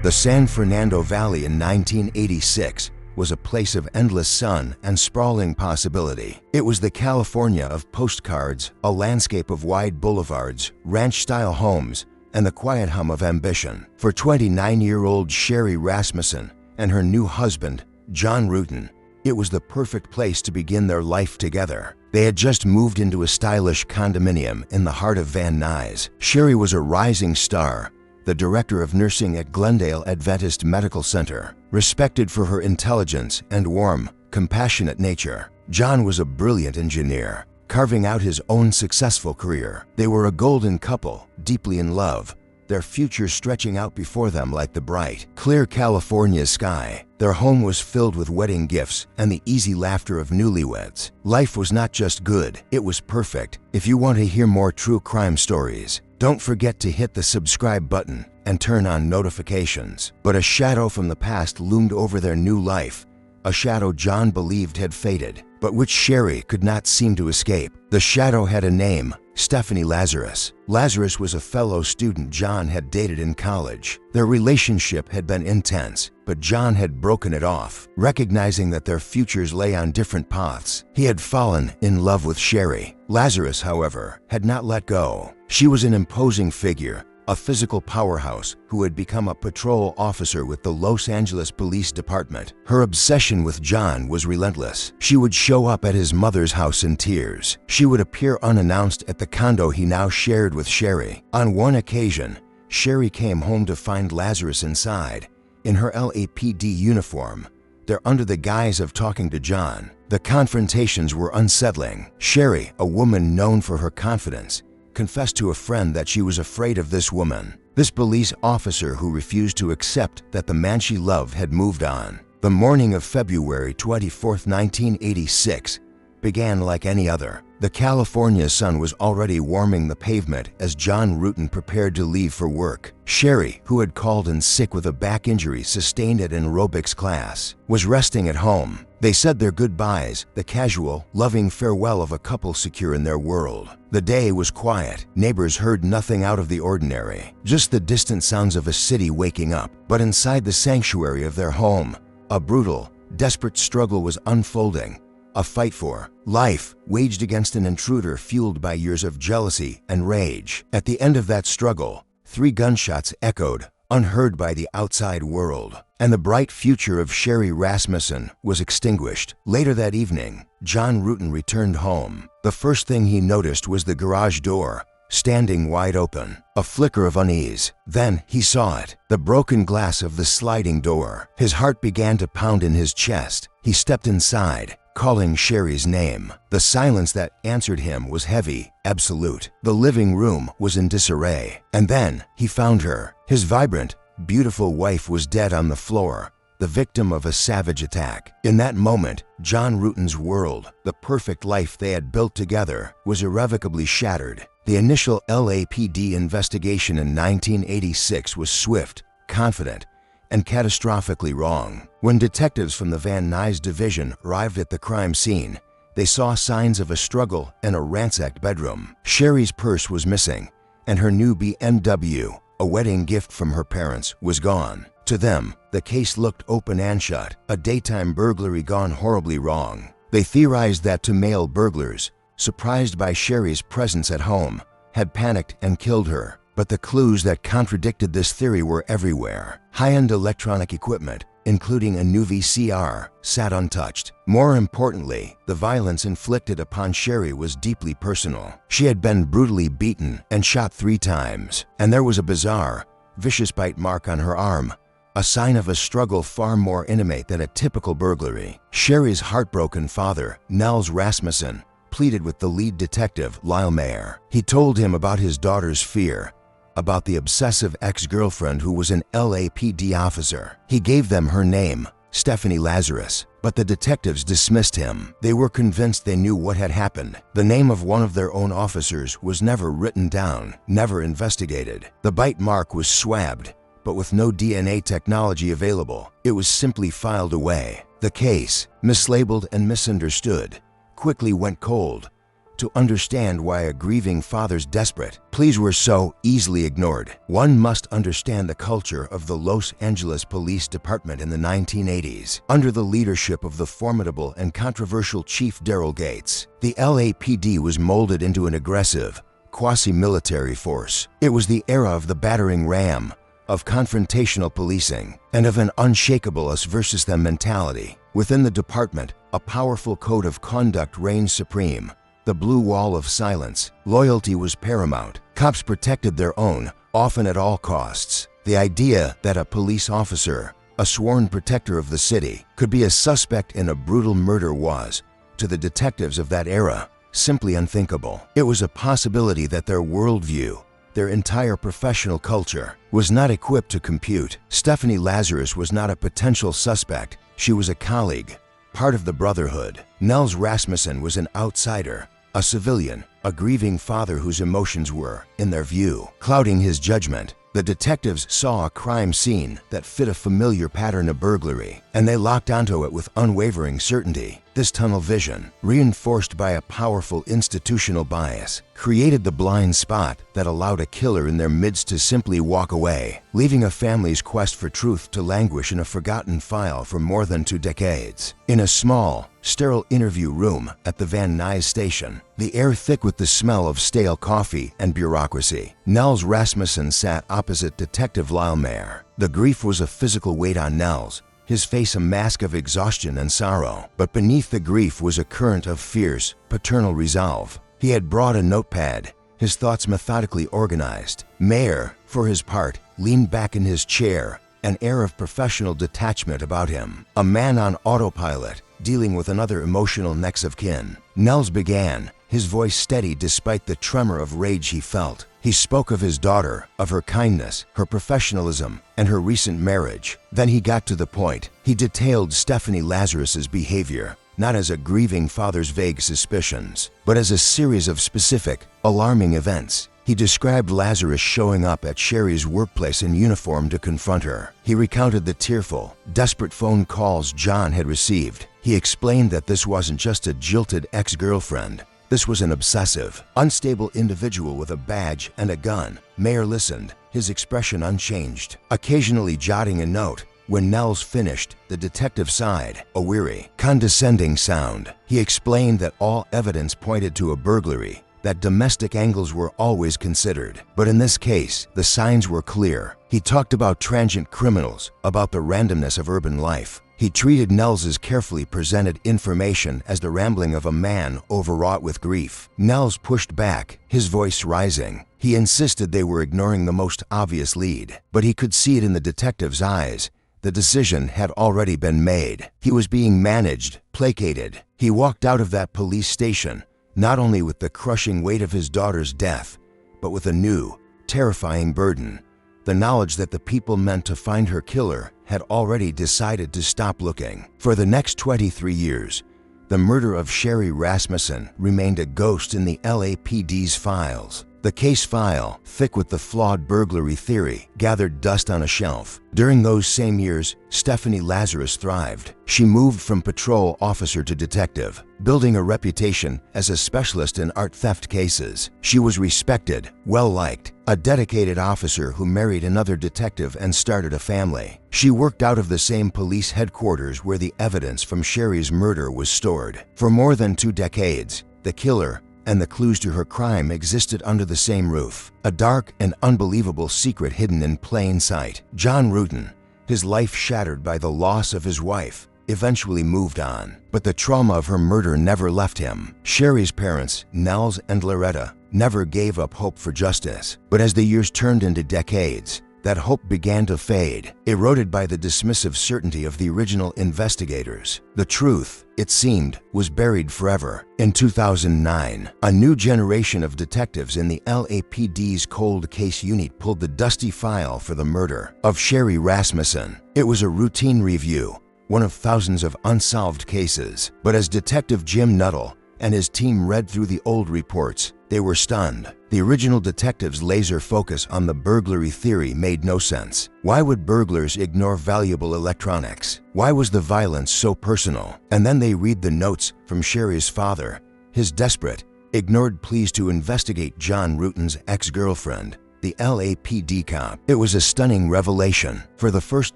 The San Fernando Valley in 1986 was a place of endless sun and sprawling possibility. It was the California of postcards, a landscape of wide boulevards, ranch-style homes, and the quiet hum of ambition. For 29-year-old Sherri Rasmussen and her new husband, John Rutan, it was the perfect place to begin their life together. They had just moved into a stylish condominium in the heart of Van Nuys. Sherri was a rising star, the director of nursing at Glendale Adventist Medical Center, respected for her intelligence and warm, compassionate nature. John was a brilliant engineer, carving out his own successful career. They were a golden couple, deeply in love, their future stretching out before them like the bright, clear California sky. Their home was filled with wedding gifts and the easy laughter of newlyweds. Life was not just good, it was perfect. If you want to hear more true crime stories, don't forget to hit the subscribe button and turn on notifications. But a shadow from the past loomed over their new life, a shadow John believed had faded, but which Sherri could not seem to escape. The shadow had a name: Stephanie Lazarus. Lazarus was a fellow student John had dated in college. Their relationship had been intense, but John had broken it off, recognizing that their futures lay on different paths. He had fallen in love with Sherri. Lazarus, however, had not let go. She was an imposing figure, a physical powerhouse who had become a patrol officer with the Los Angeles Police Department. Her obsession with John was relentless. She would show up at his mother's house in tears. She would appear unannounced at the condo he now shared with Sherri. On one occasion, Sherri came home to find Lazarus inside, in her LAPD uniform. They're under the guise of talking to John. The confrontations were unsettling. Sherri, a woman known for her confidence, confessed to a friend that she was afraid of this woman, this police officer who refused to accept that the man she loved had moved on. The morning of February 24, 1986, began like any other. The California sun was already warming the pavement as John Rutan prepared to leave for work. Sherri, who had called in sick with a back injury sustained at an aerobics class, was resting at home. They said their goodbyes, the casual, loving farewell of a couple secure in their world. The day was quiet. Neighbors heard nothing out of the ordinary, just the distant sounds of a city waking up. But inside the sanctuary of their home, a brutal, desperate struggle was unfolding. A fight for life waged against an intruder fueled by years of jealousy and rage. At the end of that struggle, 3 gunshots echoed, unheard by the outside world, and the bright future of Sherri Rasmussen was extinguished. Later that evening, John Rutan returned home. The first thing he noticed was the garage door, standing wide open. A flicker of unease. Then he saw it, the broken glass of the sliding door. His heart began to pound in his chest. He stepped inside, calling Sherri's name. The silence that answered him was heavy, absolute. The living room was in disarray. And then he found her. His vibrant, beautiful wife was dead on the floor, the victim of a savage attack. In that moment, John Rutan's world, the perfect life they had built together, was irrevocably shattered. The initial LAPD investigation in 1986 was swift, confident, and catastrophically wrong. When detectives from the Van Nuys division arrived at the crime scene, they saw signs of a struggle and a ransacked bedroom. Sherri's purse was missing, and her new BMW, a wedding gift from her parents, was gone. To them, the case looked open and shut, a daytime burglary gone horribly wrong. They theorized that 2 male burglars, surprised by Sherri's presence at home, had panicked and killed her. But the clues that contradicted this theory were everywhere. High-end electronic equipment, including a new VCR, sat untouched. More importantly, the violence inflicted upon Sherri was deeply personal. She had been brutally beaten and shot 3 times, and there was a bizarre, vicious bite mark on her arm, a sign of a struggle far more intimate than a typical burglary. Sherri's heartbroken father, Nuys Rasmussen, pleaded with the lead detective, Lyle Mayer. He told him about his daughter's fear, about the obsessive ex-girlfriend who was an LAPD officer. He gave them her name, Stephanie Lazarus, but the detectives dismissed him. They were convinced they knew what had happened. The name of one of their own officers was never written down, never investigated. The bite mark was swabbed, but with no DNA technology available, it was simply filed away. The case, mislabeled and misunderstood, quickly went cold. to understand why a grieving father's desperate pleas were so easily ignored, one must understand the culture of the Los Angeles Police Department in the 1980s. Under the leadership of the formidable and controversial Chief Daryl Gates, the LAPD was molded into an aggressive, quasi-military force. It was the era of the battering ram, of confrontational policing, and of an unshakable us versus them mentality. Within the department, a powerful code of conduct reigned supreme. The blue wall of silence. Loyalty was paramount. Cops protected their own, often at all costs. The idea that a police officer, a sworn protector of the city, could be a suspect in a brutal murder was, to the detectives of that era, simply unthinkable. It was a possibility that their worldview, their entire professional culture, was not equipped to compute. Stephanie Lazarus was not a potential suspect. She was a colleague, part of the brotherhood. Nuys Rasmussen was an outsider, a civilian, a grieving father whose emotions were, in their view, clouding his judgment. The detectives saw a crime scene that fit a familiar pattern of burglary, and they locked onto it with unwavering certainty. This tunnel vision, reinforced by a powerful institutional bias, created the blind spot that allowed a killer in their midst to simply walk away, leaving a family's quest for truth to languish in a forgotten file for more than 2 decades. In a small, sterile interview room at the Van Nuys station, the air thick with the smell of stale coffee and bureaucracy, Nuys Rasmussen sat opposite Detective Lyle Mayer. The grief was a physical weight on Nuys, his face a mask of exhaustion and sorrow. But beneath the grief was a current of fierce, paternal resolve. He had brought a notepad, his thoughts methodically organized. Mayer, for his part, leaned back in his chair, an air of professional detachment about him. A man on autopilot, dealing with another emotional next of kin. Nuys began, his voice steady despite the tremor of rage he felt. He spoke of his daughter, of her kindness, her professionalism, and her recent marriage. Then he got to the point. He detailed Stephanie Lazarus's behavior, not as a grieving father's vague suspicions, but as a series of specific, alarming events. He described Lazarus showing up at Sherri's workplace in uniform to confront her. He recounted the tearful, desperate phone calls John had received. He explained that this wasn't just a jilted ex-girlfriend. This was an obsessive, unstable individual with a badge and a gun. Mayer listened, his expression unchanged, occasionally jotting a note. When Nuys finished, the detective sighed, a weary, condescending sound. He explained that all evidence pointed to a burglary, that domestic angles were always considered. But in this case, the signs were clear. He talked about transient criminals, about the randomness of urban life. He treated Nuys's carefully presented information as the rambling of a man overwrought with grief. Nuys pushed back, his voice rising. He insisted they were ignoring the most obvious lead, but he could see it in the detective's eyes. The decision had already been made. He was being managed, placated. He walked out of that police station, not only with the crushing weight of his daughter's death, but with a new, terrifying burden. The knowledge that the people meant to find her killer had already decided to stop looking. For the next 23 years, the murder of Sherri Rasmussen remained a ghost in the LAPD's files. The case file, thick with the flawed burglary theory, gathered dust on a shelf. During those same years, Stephanie Lazarus thrived. She moved from patrol officer to detective, building a reputation as a specialist in art theft cases. She was respected, well-liked, a dedicated officer who married another detective and started a family. She worked out of the same police headquarters where the evidence from Sherri's murder was stored. For more than 2 decades, the killer and the clues to her crime existed under the same roof, a dark and unbelievable secret hidden in plain sight. John Rutan, his life shattered by the loss of his wife, eventually moved on, but the trauma of her murder never left him. Sherri's parents, Nuys and Loretta, never gave up hope for justice, but as the years turned into decades, that hope began to fade, eroded by the dismissive certainty of the original investigators. The truth, it seemed, was buried forever. In 2009, a new generation of detectives in the LAPD's cold case unit pulled the dusty file for the murder of Sherri Rasmussen. It was a routine review, one of thousands of unsolved cases. But as Detective Jim Nuttall and his team read through the old reports, they were stunned. The original detectives' laser focus on the burglary theory made no sense. Why would burglars ignore valuable electronics? Why was the violence so personal? And then they read the notes from Sherri's father, his desperate, ignored pleas to investigate John Rutan's ex-girlfriend, the LAPD cop. It was a stunning revelation. For the first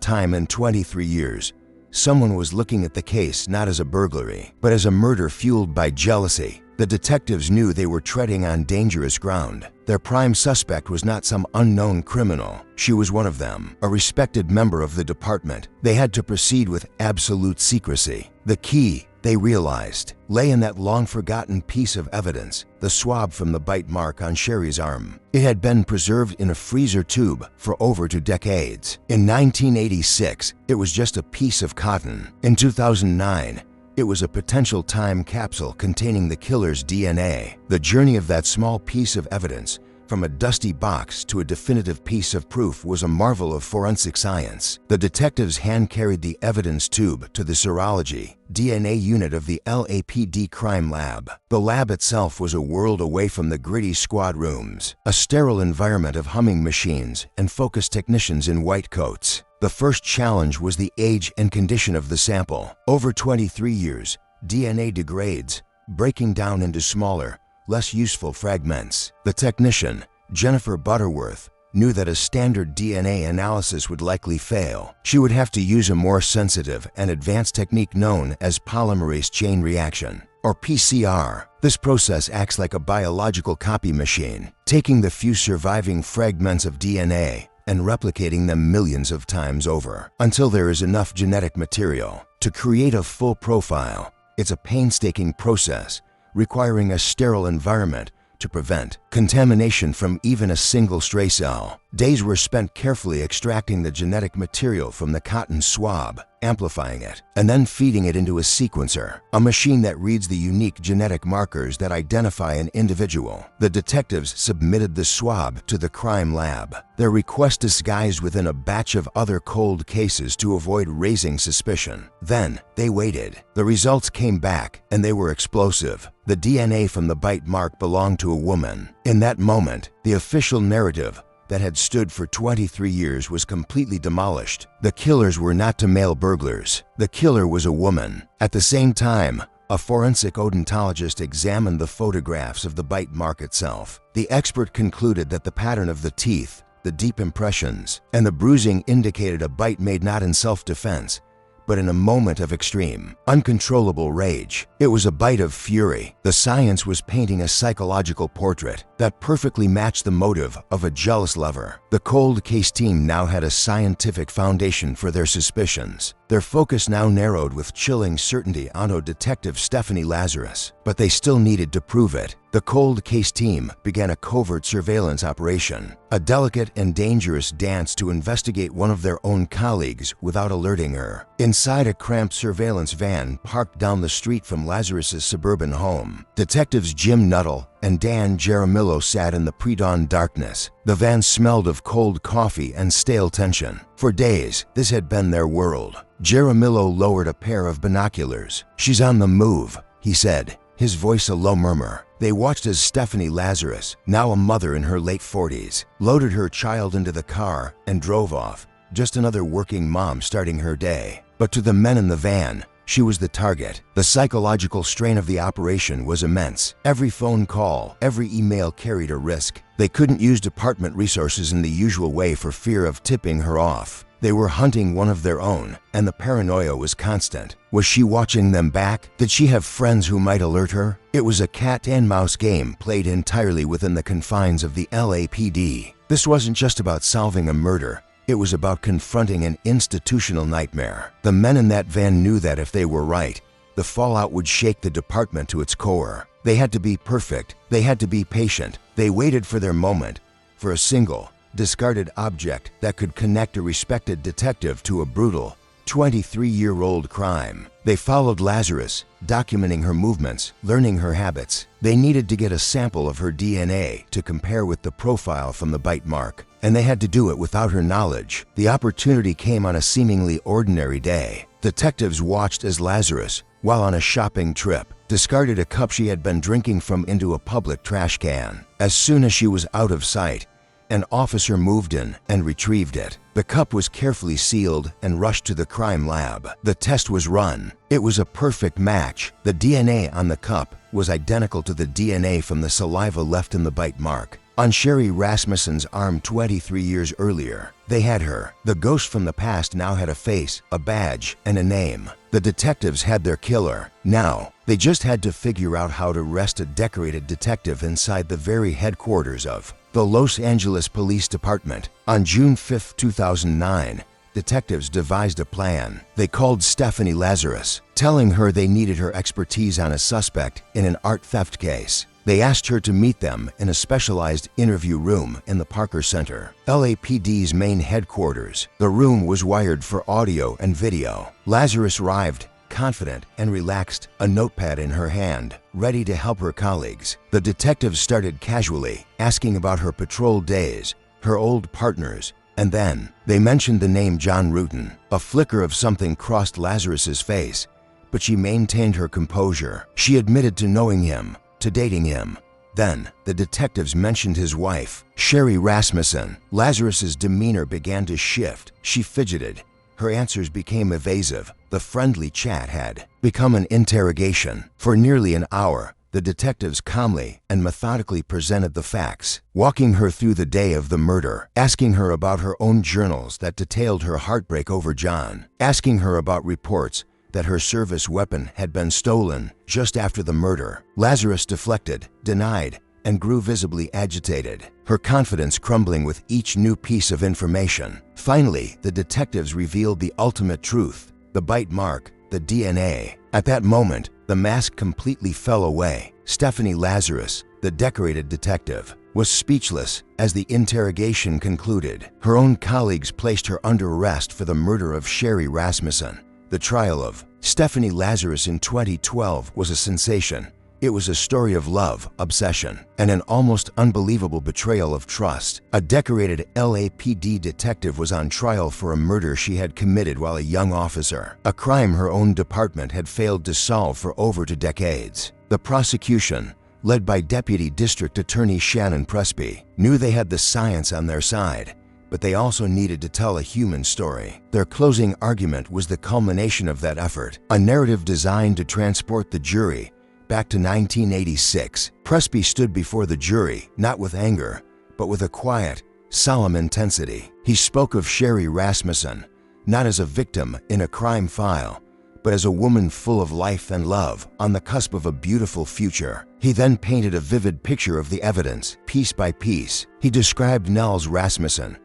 time in 23 years, someone was looking at the case not as a burglary, but as a murder fueled by jealousy. The detectives knew they were treading on dangerous ground. Their prime suspect was not some unknown criminal. She was one of them, a respected member of the department. They had to proceed with absolute secrecy. The key, they realized, lay in that long-forgotten piece of evidence, the swab from the bite mark on Sherri's arm. It had been preserved in a freezer tube for over 2 decades. In 1986, it was just a piece of cotton. In 2009, it was a potential time capsule containing the killer's DNA. The journey of that small piece of evidence, from a dusty box to a definitive piece of proof, was a marvel of forensic science. The detectives hand-carried the evidence tube to the serology DNA unit of the LAPD crime lab. The lab itself was a world away from the gritty squad rooms, a sterile environment of humming machines and focused technicians in white coats. The first challenge was the age and condition of the sample. Over 23 years, DNA degrades, breaking down into smaller, less useful fragments. The technician, Jennifer Butterworth, knew that a standard DNA analysis would likely fail. She would have to use a more sensitive and advanced technique known as polymerase chain reaction, or PCR. This process acts like a biological copy machine, taking the few surviving fragments of DNA and replicating them millions of times over until there is enough genetic material to create a full profile. It's a painstaking process requiring a sterile environment to prevent contamination from even a single stray cell. Days were spent carefully extracting the genetic material from the cotton swab, amplifying it, and then feeding it into a sequencer, a machine that reads the unique genetic markers that identify an individual. The detectives submitted the swab to the crime lab, their request disguised within a batch of other cold cases to avoid raising suspicion. Then they waited. The results came back, and they were explosive. The DNA from the bite mark belonged to a woman. In that moment, the official narrative that had stood for 23 years was completely demolished. The killers were not two male burglars. The killer was a woman. At the same time, a forensic odontologist examined the photographs of the bite mark itself. The expert concluded that the pattern of the teeth, the deep impressions, and the bruising indicated a bite made not in self-defense, but in a moment of extreme, uncontrollable rage. It was a bite of fury. The science was painting a psychological portrait that perfectly matched the motive of a jealous lover. The cold case team now had a scientific foundation for their suspicions. Their focus now narrowed with chilling certainty onto Detective Stephanie Lazarus, but they still needed to prove it. The cold case team began a covert surveillance operation, a delicate and dangerous dance to investigate one of their own colleagues without alerting her. Inside a cramped surveillance van parked down the street from Lazarus's suburban home, detectives Jim Nuttall and Dan Jaramillo sat in the pre-dawn darkness. The van smelled of cold coffee and stale tension. For days, this had been their world. Jaramillo lowered a pair of binoculars. "She's on the move," he said, his voice a low murmur. They watched as Stephanie Lazarus, now a mother in her late 40s, loaded her child into the car and drove off, just another working mom starting her day. But to the men in the van, she was the target. The psychological strain of the operation was immense. Every phone call, every email carried a risk. They couldn't use department resources in the usual way for fear of tipping her off. They were hunting one of their own, and the paranoia was constant. Was she watching them back? Did she have friends who might alert her? It was a cat-and-mouse game played entirely within the confines of the LAPD. This wasn't just about solving a murder. It was about confronting an institutional nightmare. The men in that van knew that if they were right, the fallout would shake the department to its core. They had to be perfect. They had to be patient. They waited for their moment, for a single, discarded object that could connect a respected detective to a brutal, 23-year-old crime. They followed Lazarus, documenting her movements, learning her habits. They needed to get a sample of her DNA to compare with the profile from the bite mark, and they had to do it without her knowledge. The opportunity came on a seemingly ordinary day. Detectives watched as Lazarus, while on a shopping trip, discarded a cup she had been drinking from into a public trash can. As soon as she was out of sight, an officer moved in and retrieved it. The cup was carefully sealed and rushed to the crime lab. The test was run. It was a perfect match. The DNA on the cup was identical to the DNA from the saliva left in the bite mark on Sherri Rasmussen's arm 23 years earlier. They had her. The ghost from the past now had a face, a badge, and a name. The detectives had their killer. Now, they just had to figure out how to arrest a decorated detective inside the very headquarters of the Los Angeles Police Department. On June 5, 2009, detectives devised a plan. They called Stephanie Lazarus, telling her they needed her expertise on a suspect in an art theft case. They asked her to meet them in a specialized interview room in the Parker Center, LAPD's main headquarters. The room was wired for audio and video. Lazarus arrived, confident and relaxed, a notepad in her hand, ready to help her colleagues. The detectives started casually, asking about her patrol days, her old partners, and then they mentioned the name John Rutan. A flicker of something crossed Lazarus's face, but she maintained her composure. She admitted to knowing him, to dating him. Then, the detectives mentioned his wife, Sherri Rasmussen. Lazarus's demeanor began to shift. She fidgeted. Her answers became evasive. The friendly chat had become an interrogation. For nearly an hour, the detectives calmly and methodically presented the facts, walking her through the day of the murder, asking her about her own journals that detailed her heartbreak over John, asking her about reports that her service weapon had been stolen just after the murder. Lazarus deflected, denied, and grew visibly agitated, her confidence crumbling with each new piece of information. Finally, the detectives revealed the ultimate truth, the bite mark, the DNA. At that moment, the mask completely fell away. Stephanie Lazarus, the decorated detective, was speechless as the interrogation concluded. Her own colleagues placed her under arrest for the murder of Sherri Rasmussen. The trial of Stephanie Lazarus in 2012 was a sensation. It was a story of love, obsession, and an almost unbelievable betrayal of trust. A decorated LAPD detective was on trial for a murder she had committed while a young officer, a crime her own department had failed to solve for over 2 decades. The prosecution, led by Deputy District Attorney Shannon Presby, knew they had the science on their side, but they also needed to tell a human story. Their closing argument was the culmination of that effort, a narrative designed to transport the jury back to 1986. Presby stood before the jury, not with anger, but with a quiet, solemn intensity. He spoke of Sherri Rasmussen, not as a victim in a crime file, but as a woman full of life and love, on the cusp of a beautiful future. He then painted a vivid picture of the evidence, piece by piece. He described Nuys Rasmussen,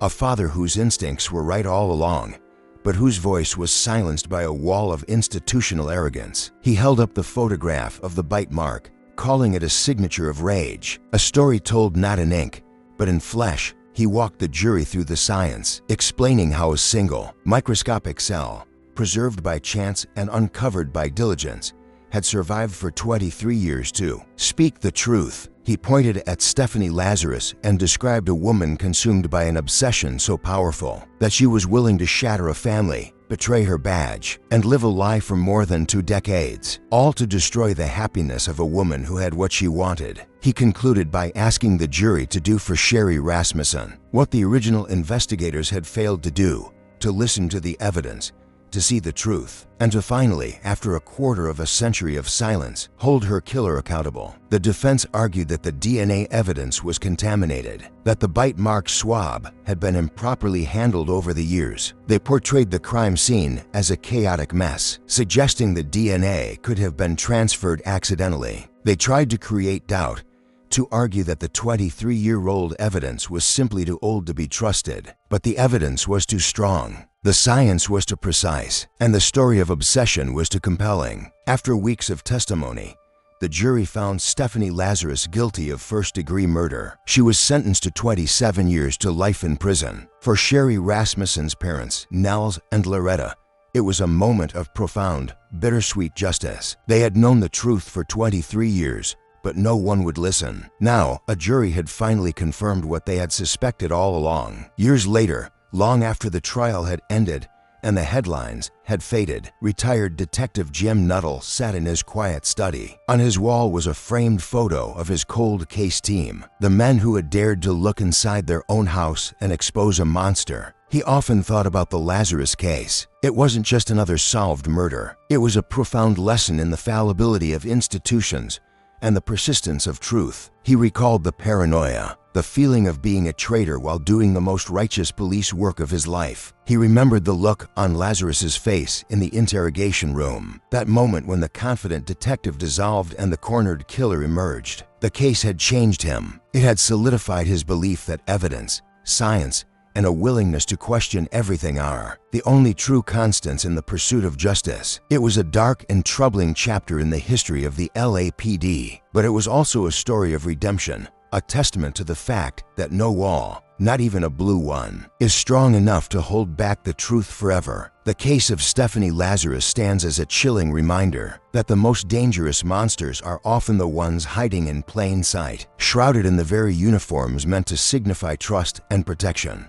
a father whose instincts were right all along, but whose voice was silenced by a wall of institutional arrogance. He held up the photograph of the bite mark, calling it a signature of rage, a story told not in ink, but in flesh. He walked the jury through the science, explaining how a single, microscopic cell, preserved by chance and uncovered by diligence, had survived for 23 years to speak the truth. He pointed at Stephanie Lazarus and described a woman consumed by an obsession so powerful that she was willing to shatter a family, betray her badge, and live a lie for more than 2 decades, all to destroy the happiness of a woman who had what she wanted. He concluded by asking the jury to do for Sherri Rasmussen what the original investigators had failed to do, to listen to the evidence, to see the truth, and to finally, after a quarter of a century of silence, hold her killer accountable. The defense argued that the DNA evidence was contaminated, that the bite mark swab had been improperly handled over the years. They portrayed the crime scene as a chaotic mess, suggesting the DNA could have been transferred accidentally. They tried to create doubt, to argue that the 23-year-old evidence was simply too old to be trusted. But the evidence was too strong. The science was too precise, and the story of obsession was too compelling. After weeks of testimony, the jury found Stephanie Lazarus guilty of first-degree murder. She was sentenced to 27 years to life in prison. For Sherri Rasmussen's parents, Nuys and Loretta, it was a moment of profound, bittersweet justice. They had known the truth for 23 years, but no one would listen. Now, a jury had finally confirmed what they had suspected all along. Years later, long after the trial had ended and the headlines had faded, retired Detective Jim Nuttall sat in his quiet study. On his wall was a framed photo of his cold case team, the men who had dared to look inside their own house and expose a monster. He often thought about the Lazarus case. It wasn't just another solved murder. It was a profound lesson in the fallibility of institutions and the persistence of truth. He recalled the paranoia, the feeling of being a traitor while doing the most righteous police work of his life. He remembered the look on Lazarus's face in the interrogation room, that moment when the confident detective dissolved and the cornered killer emerged. The case had changed him. It had solidified his belief that evidence, science, and a willingness to question everything are the only true constants in the pursuit of justice. It was a dark and troubling chapter in the history of the LAPD, but it was also a story of redemption, a testament to the fact that no wall, not even a blue one, is strong enough to hold back the truth forever. The case of Stephanie Lazarus stands as a chilling reminder that the most dangerous monsters are often the ones hiding in plain sight, shrouded in the very uniforms meant to signify trust and protection.